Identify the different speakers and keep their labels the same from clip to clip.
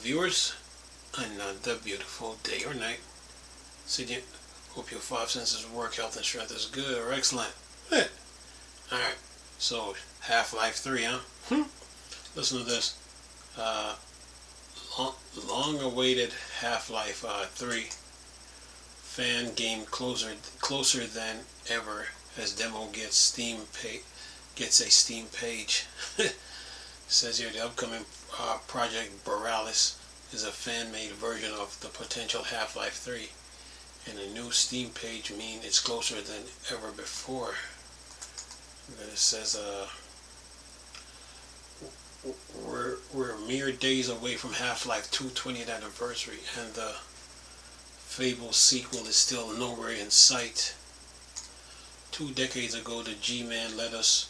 Speaker 1: viewers, another beautiful day or night. Sydney, hope your five senses of work, health, and strength is good or excellent. Alright, so Half-Life 3, huh? Listen to this. Uh, long-awaited Half-Life 3 fan game closer than ever as demo gets a Steam page. Says here the upcoming Project Borealis is a fan-made version of the potential Half-Life 3, and a new Steam page means it's closer than ever before. And then it says we're mere days away from Half-Life 2 20th anniversary, and the Fable sequel is still nowhere in sight. 2 decades ago, the G-Man led us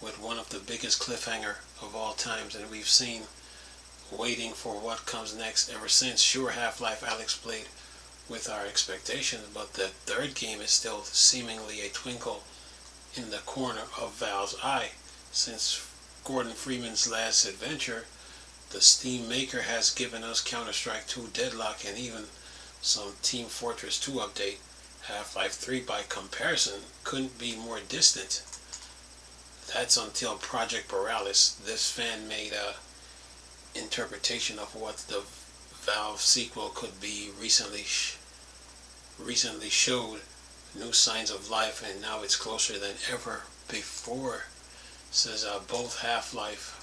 Speaker 1: with one of the biggest cliffhanger of all times, and we've seen waiting for what comes next ever since. Sure, Half-Life Alyx played with our expectations, but the third game is still seemingly a twinkle in the corner of Valve's eye. Since Gordon Freeman's last adventure, the Steam maker has given us Counter-Strike 2 Deadlock and even some Team Fortress 2 update. Half-Life 3 by comparison couldn't be more distant. That's until Project Borealis, this fan-made interpretation of what the Valve sequel could be, recently showed new signs of life, and now it's closer than ever before. Says both Half-Life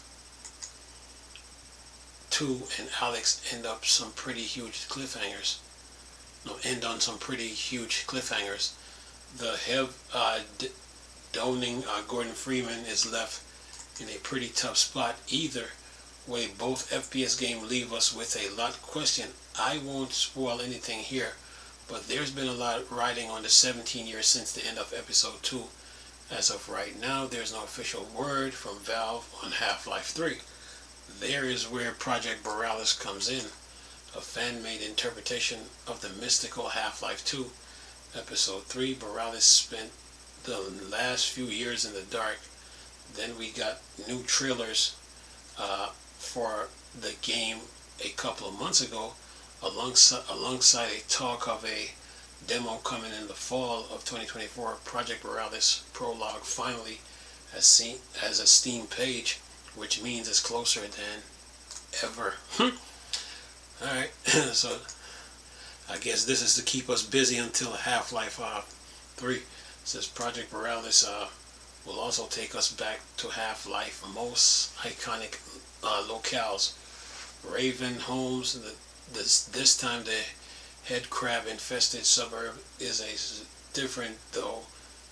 Speaker 1: 2 and Alyx end on some pretty huge cliffhangers. The downing Gordon Freeman is left in a pretty tough spot. Either way, both FPS games leave us with a lot question. I won't spoil anything here, but there's been a lot riding on the 17 years since the end of Episode 2. As of right now, there's no official word from Valve on Half-Life 3. There is where Project Borealis comes in, a fan-made interpretation of the mystical Half-Life 2. Episode 3, Borealis spent the last few years in the dark. Then we got new trailers for the game a couple of months ago, alongside a talk of a demo coming in the fall of 2024. Project Borealis Prologue finally has a Steam page, which means it's closer than ever. Alright, so I guess this is to keep us busy until Half-Life 3. It says Project Borealis will also take us back to Half-Life most iconic locales. Raven Homes, this time the head crab infested suburb is different though.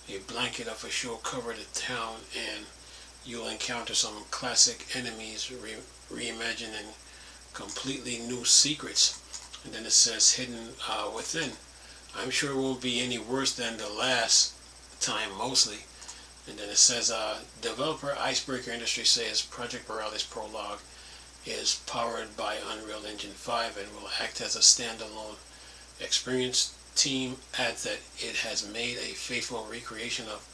Speaker 1: A blanket of a show covered the town, and you'll encounter some classic enemies reimagining completely new secrets. And then it says hidden within. I'm sure it won't be any worse than the last time, mostly. And then it says developer Icebreaker Industries says Project Borealis Prologue is powered by Unreal Engine 5 and will act as a standalone experience. Team adds that it has made a faithful recreation of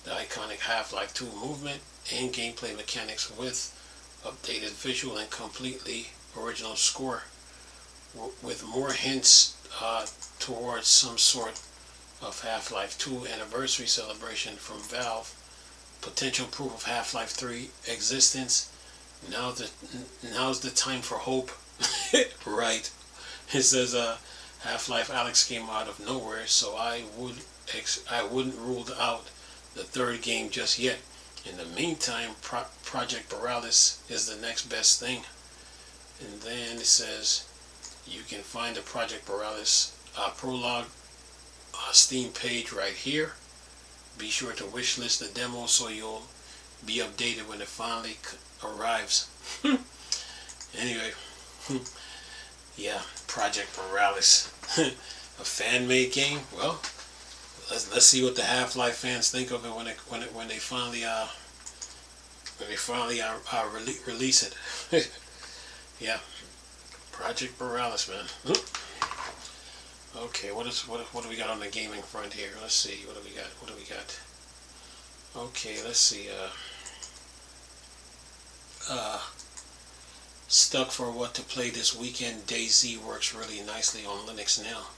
Speaker 1: the iconic Half-Life 2 movement and gameplay mechanics with updated visual and completely original score, with more hints towards some sort of Half-Life 2 anniversary celebration from Valve. Potential proof of Half-Life 3 existence. Now's the time for hope. Right. It says Half-Life Alyx came out of nowhere, so I wouldn't rule out the third game just yet. In the meantime, Project Borealis is the next best thing. And then it says you can find the Project Borealis Prologue Steam page right here. Be sure to wishlist the demo so you'll be updated when it finally arrives. Anyway, yeah, Project Borealis, a fan-made game. Well, let's see what the Half-Life fans think of it when they finally release it. Yeah, Project Borealis, man. Okay, what do we got on the gaming front here? Let's see. What do we got? Okay, let's see. stuck for what to play this weekend. DayZ works really nicely on Linux now.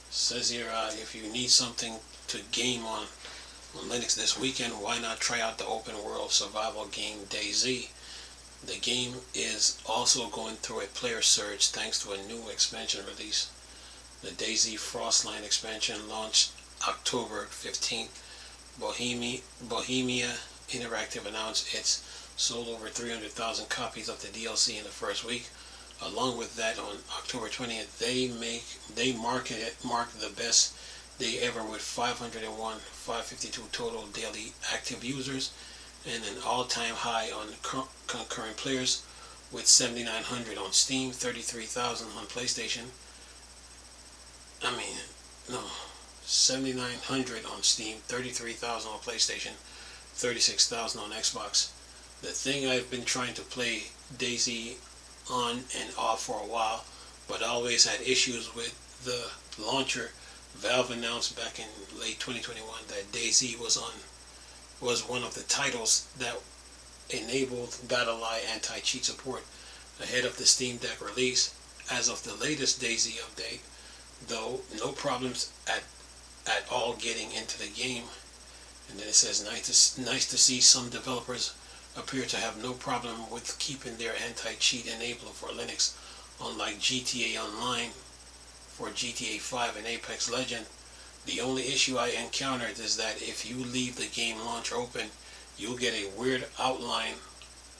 Speaker 1: Says here, if you need something to game on Linux this weekend, why not try out the open world survival game DayZ? The game is also going through a player surge thanks to a new expansion release. The DayZ Frostline expansion launched October 15th. Bohemia Interactive announced it's sold over 300,000 copies of the DLC in the first week. Along with that, on October 20th, they marked the best day ever with 552 total daily active users and an all-time high on concurrent players with 7,900 on Steam, 33,000 on PlayStation. 7,900 on Steam, 33,000 on PlayStation, 36,000 on Xbox. The thing I've been trying to play DayZ on and off for a while, but always had issues with the launcher. Valve announced back in late 2021 that DayZ was one of the titles that enabled BattlEye anti-cheat support ahead of the Steam Deck release. As of the latest DayZ update, though, no problems at all getting into the game. And then it says, nice to see some developers appear to have no problem with keeping their anti-cheat enabled for Linux, unlike GTA Online for GTA 5 and Apex Legends. The only issue I encountered is that if you leave the game launcher open, you'll get a weird outline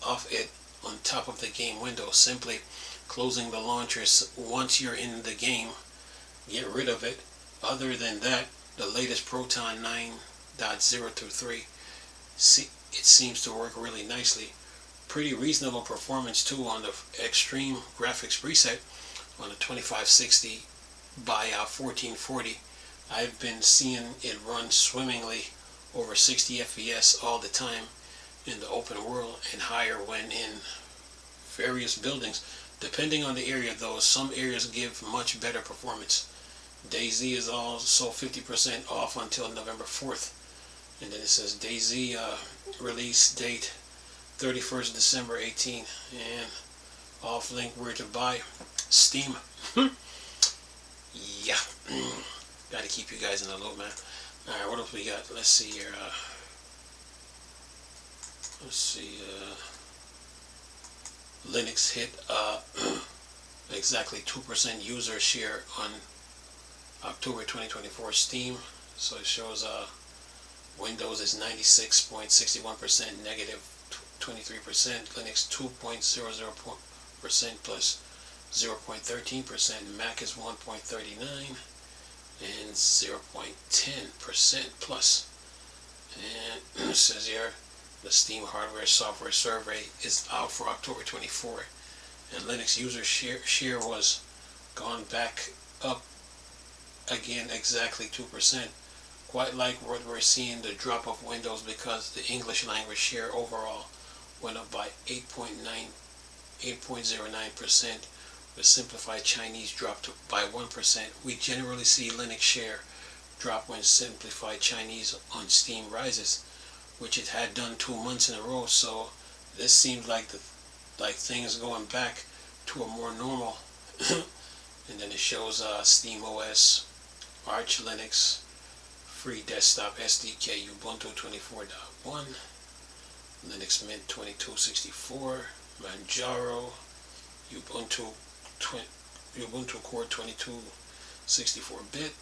Speaker 1: of it on top of the game window. Simply closing the launcher once you're in the game, get rid of it. Other than that, the latest Proton 9.023, it seems to work really nicely. Pretty reasonable performance too on the extreme graphics preset on a 2560 by 1440. I've been seeing it run swimmingly over 60 FPS all the time in the open world and higher when in various buildings. Depending on the area though, some areas give much better performance. DayZ is also 50% off until November 4th. And then it says DayZ release date 31st December 18. And off link where to buy. Steam. Yeah. Got to keep you guys in the loop, man. Alright, what else we got? Let's see here. Linux hit exactly 2% user share on October 2024 Steam. So it shows Windows is 96.61%, negative 23%, Linux 2.00% plus 0.13%, Mac is 1.39 and 0.10% plus. And it says here the Steam hardware software survey is out for October 24, and Linux user share was gone back up again exactly 2%. Quite like what we're seeing the drop of Windows, because the English language share overall went up by 8.09%. The simplified Chinese dropped by 1%. We generally see Linux share drop when simplified Chinese on Steam rises, which it had done 2 months in a row. So this seems like things going back to a more normal. And then it shows Steam OS, Arch Linux, Free Desktop SDK, Ubuntu 24.1, Linux Mint 2264, Manjaro, Ubuntu Core 2264-bit,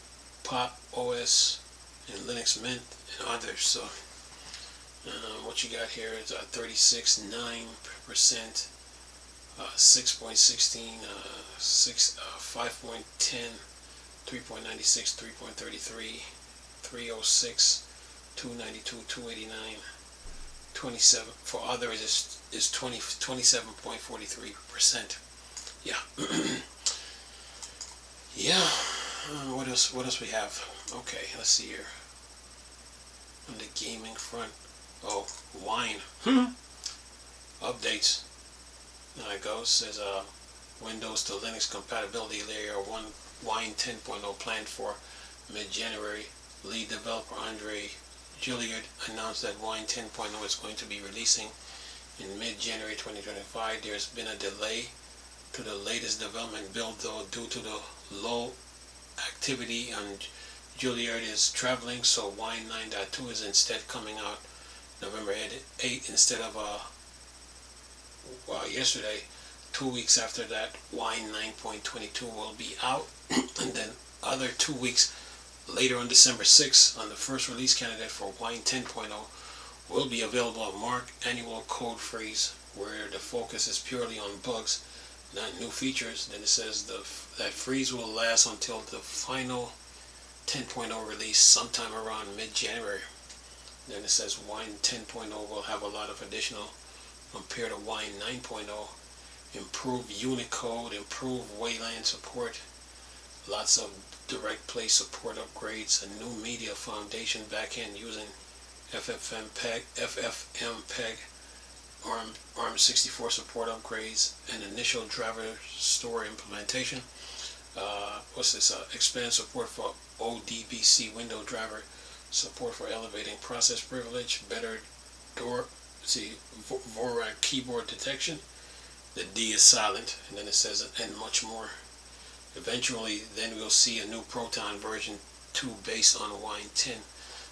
Speaker 1: Pop OS, and Linux Mint, and others. So what you got here is 36.9%, 6.16, 5.10, 3.96, 3.33, 306, 292, 289, 27. For others is 27.43%. Yeah. Yeah. What else we have? Okay, let's see here. On the gaming front. Oh, Wine. Updates. There it goes. Says Windows to Linux compatibility layer 1 Wine 10.0 planned for mid-January. Lead developer Andre Gilliard announced that Wine 10.0 is going to be releasing in mid-January 2025. There's been a delay to the latest development build, though, due to the low activity on Juilliard is traveling, so Wine 9.2 is instead coming out November 8 instead of yesterday. 2 weeks after that, Wine 9.22 will be out, and then other 2 weeks later on December 6th, on the first release candidate for Wine 10.0 will be available at Mark Annual Code Freeze, where the focus is purely on bugs, not new features. Then it says that freeze will last until the final 10.0 release sometime around mid-January. Then it says Wine 10.0 will have a lot of additional compared to Wine 9.0. Improved Unicode, improved Wayland support, lots of direct play support upgrades, a new media foundation backend using FFmpeg, ARM64 support upgrades, and initial driver store implementation. Expand support for ODBC window driver, support for elevating process privilege, better Vorak keyboard detection. The D is silent, and then it says, and much more. Eventually, then we'll see a new Proton version 2 based on Wine 10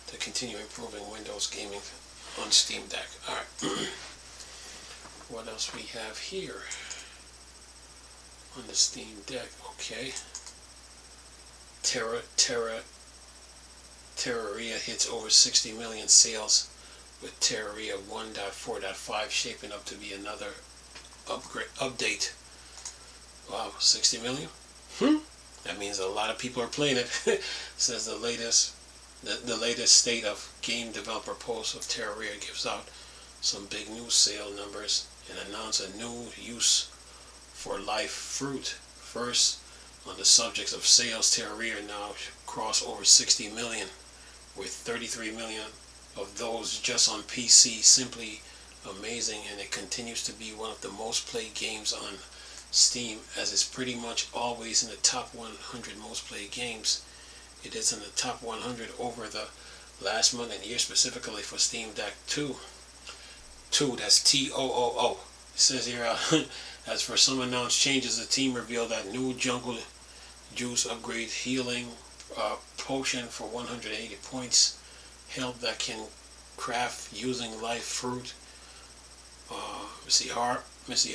Speaker 1: to continue improving Windows gaming on Steam Deck. Alright. What else we have here on the Steam Deck? Okay. Terraria hits over 60 million sales, with Terraria 1.4.5 shaping up to be another update. Wow, 60 million? That means a lot of people are playing it. Says the latest state of game developer post of Terraria gives out some big new sale numbers and announce a new use for live fruit. First, on the subjects of sales, Terraria now cross over 60 million, with 33 million of those just on PC. Simply amazing, and it continues to be one of the most played games on Steam, as it's pretty much always in the top 100 most played games. It is in the top 100 over the last month and year, specifically for Steam Deck 2. That's TOOO. It says here, as for some announced changes, the team revealed that new Jungle Juice upgrade healing potion for 180 points, help that can craft using live fruit.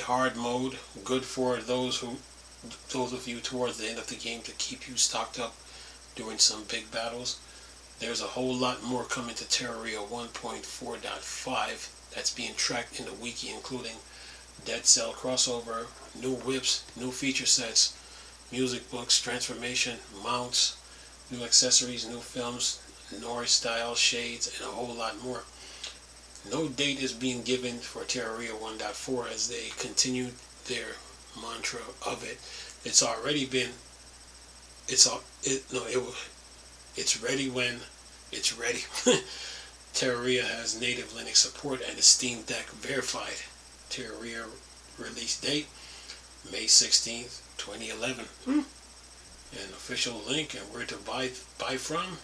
Speaker 1: Hard mode, good for those of you towards the end of the game to keep you stocked up during some big battles. There's a whole lot more coming to Terraria 1.4.5 that's being tracked in the wiki, including Dead Cell crossover, new whips, new feature sets, music books, transformation, mounts, new accessories, new films, Norse style shades, and a whole lot more. No date is being given for Terraria 1.4 as they continue their mantra of it. It's already been. It's ready when it's ready. Terraria has native Linux support and is Steam Deck verified. Terraria release date May 16th, 2011. An official link and where to buy from: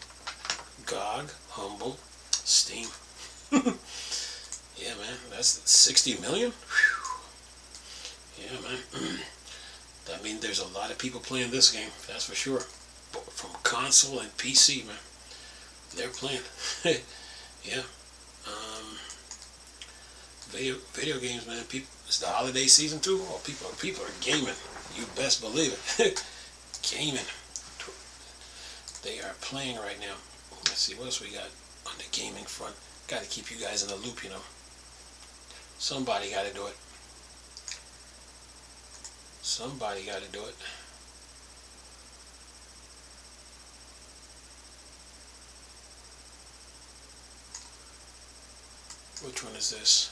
Speaker 1: GOG, Humble, Steam. Yeah, man, that's 60 million. Whew. Yeah, man. That means there's a lot of people playing this game, that's for sure. But from console and PC, man, they're playing. Yeah. Video games, man. People, it's the holiday season too. Oh, people are gaming. You best believe it. Gaming. They are playing right now. Let's see what else we got on the gaming front. Got to keep you guys in the loop, you know. Somebody got to do it. Somebody got to do it. Which one is this?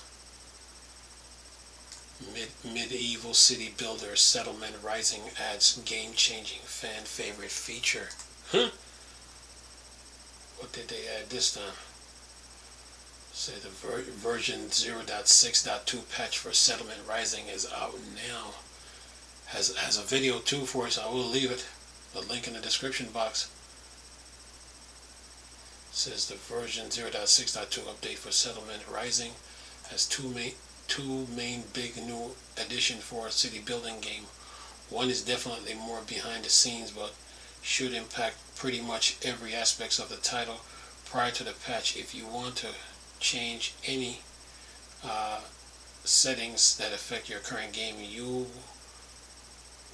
Speaker 1: Medieval City Builder Settlement Rising adds game-changing fan favorite feature. Huh? What did they add this time? Say the version 0.6.2 patch for Settlement Rising is out now. Has a video too for us. I will leave it. The link in the description box. Says the version 0.6.2 update for Settlement Rising has two two main big new additions for a city building game. One is definitely more behind the scenes, but should impact pretty much every aspect of the title prior to the patch. If you want to change any settings that affect your current game, you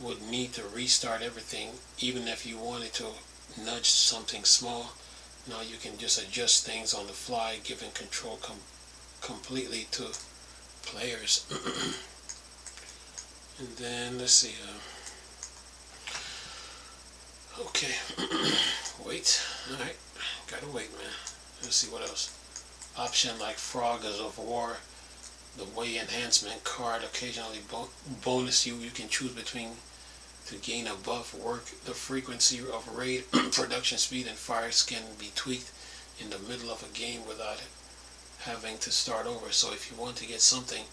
Speaker 1: would need to restart everything. Even if you wanted to nudge something small, now you can just adjust things on the fly, giving control completely to players. And then let's see. Okay, wait. All right, gotta wait, man. Let's see what else. Option like Frogs of War, the way enhancement card occasionally bonus you can choose between to gain a buff. Work the frequency of raid, production speed, and fires can be tweaked in the middle of a game without having to start over. So if you want to get something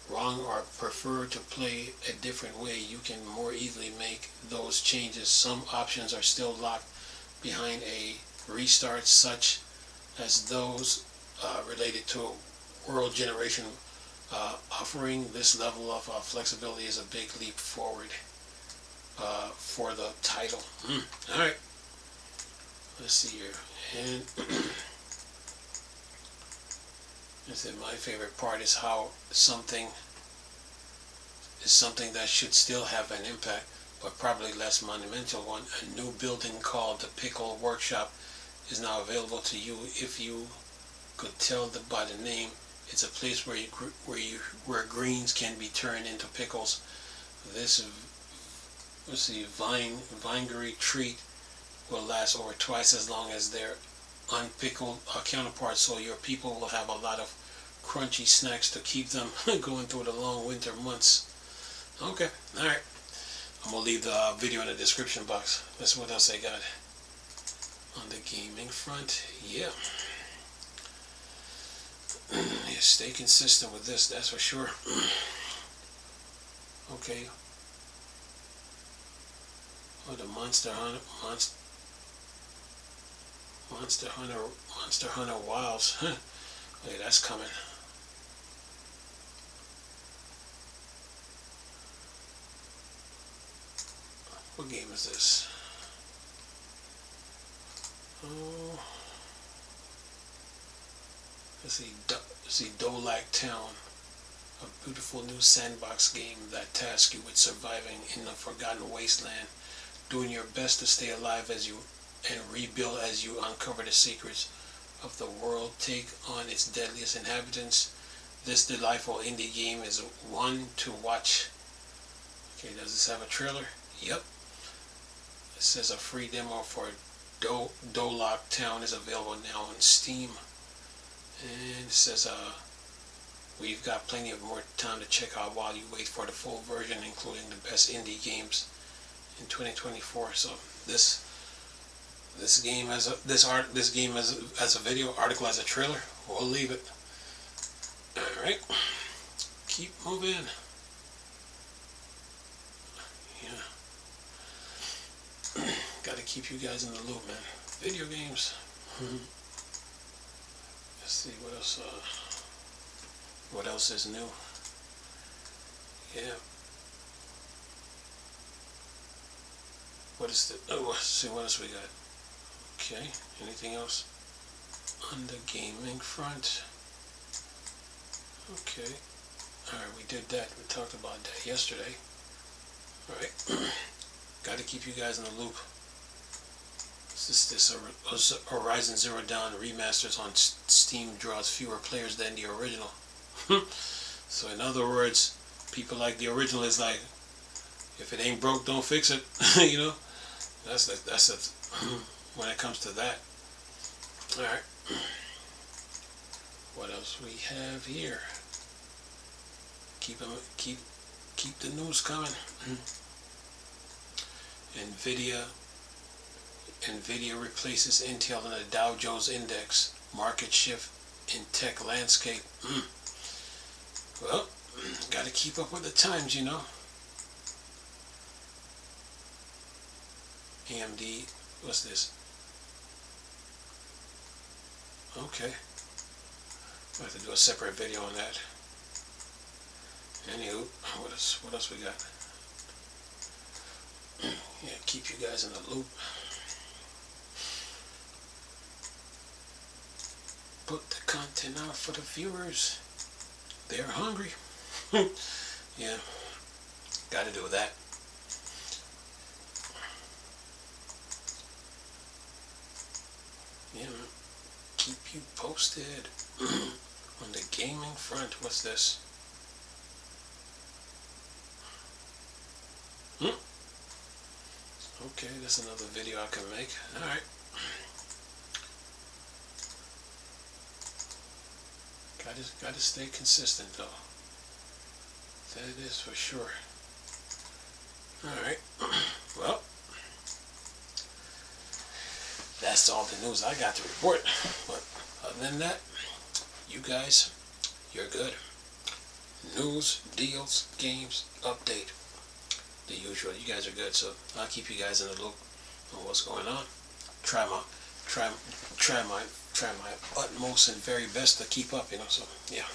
Speaker 1: wrong or prefer to play a different way, you can more easily make those changes. Some options are still locked behind a restart, such as those related to world generation. Offering this level of flexibility is a big leap forward for the title. Alright, let's see here. And my favorite part is how something that should still have an impact, but probably less monumental one. A new building called the Pickle Workshop is now available to you. If you could tell by the name, it's a place where greens can be turned into pickles. This vinegary treat will last over twice as long as their unpickled counterparts, so your people will have a lot of crunchy snacks to keep them going through the long winter months. Okay, alright. I'm going to leave the video in the description box. Let's see what else I got on the gaming front. Yeah. Yeah, stay consistent with this, that's for sure. Okay. Oh, the Monster Hunter Wilds. Okay, that's coming. What game is this? Oh, let's see, Dolac Town, a beautiful new sandbox game that tasks you with surviving in a forgotten wasteland, doing your best to stay alive and rebuild as you uncover the secrets of the world, take on its deadliest inhabitants. This delightful indie game is one to watch. Okay, does this have a trailer? Yep. It says a free demo for Dolac Town is available now on Steam. And it says we've got plenty of more time to check out while you wait for the full version, including the best indie games in 2024. So this game as a video, article as a trailer, we'll leave it. Alright, keep moving. Yeah. Gotta keep you guys in the loop, man. Video games. Let's see what else is new. Yeah. Let's see what else we got. Okay, anything else on the gaming front? Okay, alright, we did that. We talked about that yesterday. Alright, got to keep you guys in the loop. This Horizon Zero Dawn remasters on Steam draws fewer players than the original. So in other words, people like the original is like, if it ain't broke, don't fix it. You know, that's when it comes to that. All right. What else we have here? Keep the news coming. Nvidia replaces Intel in the Dow Jones Index. Market shift in tech landscape. Well, got to keep up with the times, you know. AMD, what's this? Okay. I have to do a separate video on that. Anywho, what else we got? Yeah, keep you guys in the loop. Put the content out for the viewers. They're hungry. Yeah, got to do that. Yeah, keep you posted on the gaming front. What's this? Okay, that's another video I can make. Alright. Gotta stay consistent though. That is for sure. Alright. Well, that's all the news I got to report. But other than that, you guys, you're good. News, deals, games, update. The usual. You guys are good, so I'll keep you guys in the loop on what's going on. Try my utmost and very best to keep up, So yeah,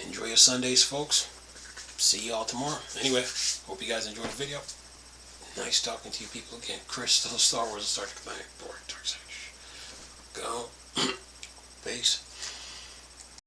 Speaker 1: enjoy your Sundays, folks. See y'all tomorrow. Anyway, hope you guys enjoyed the video. Nice talking to you people again. Crystal, Star Wars, and Star Trek Planet. Dark Side. Go. Peace.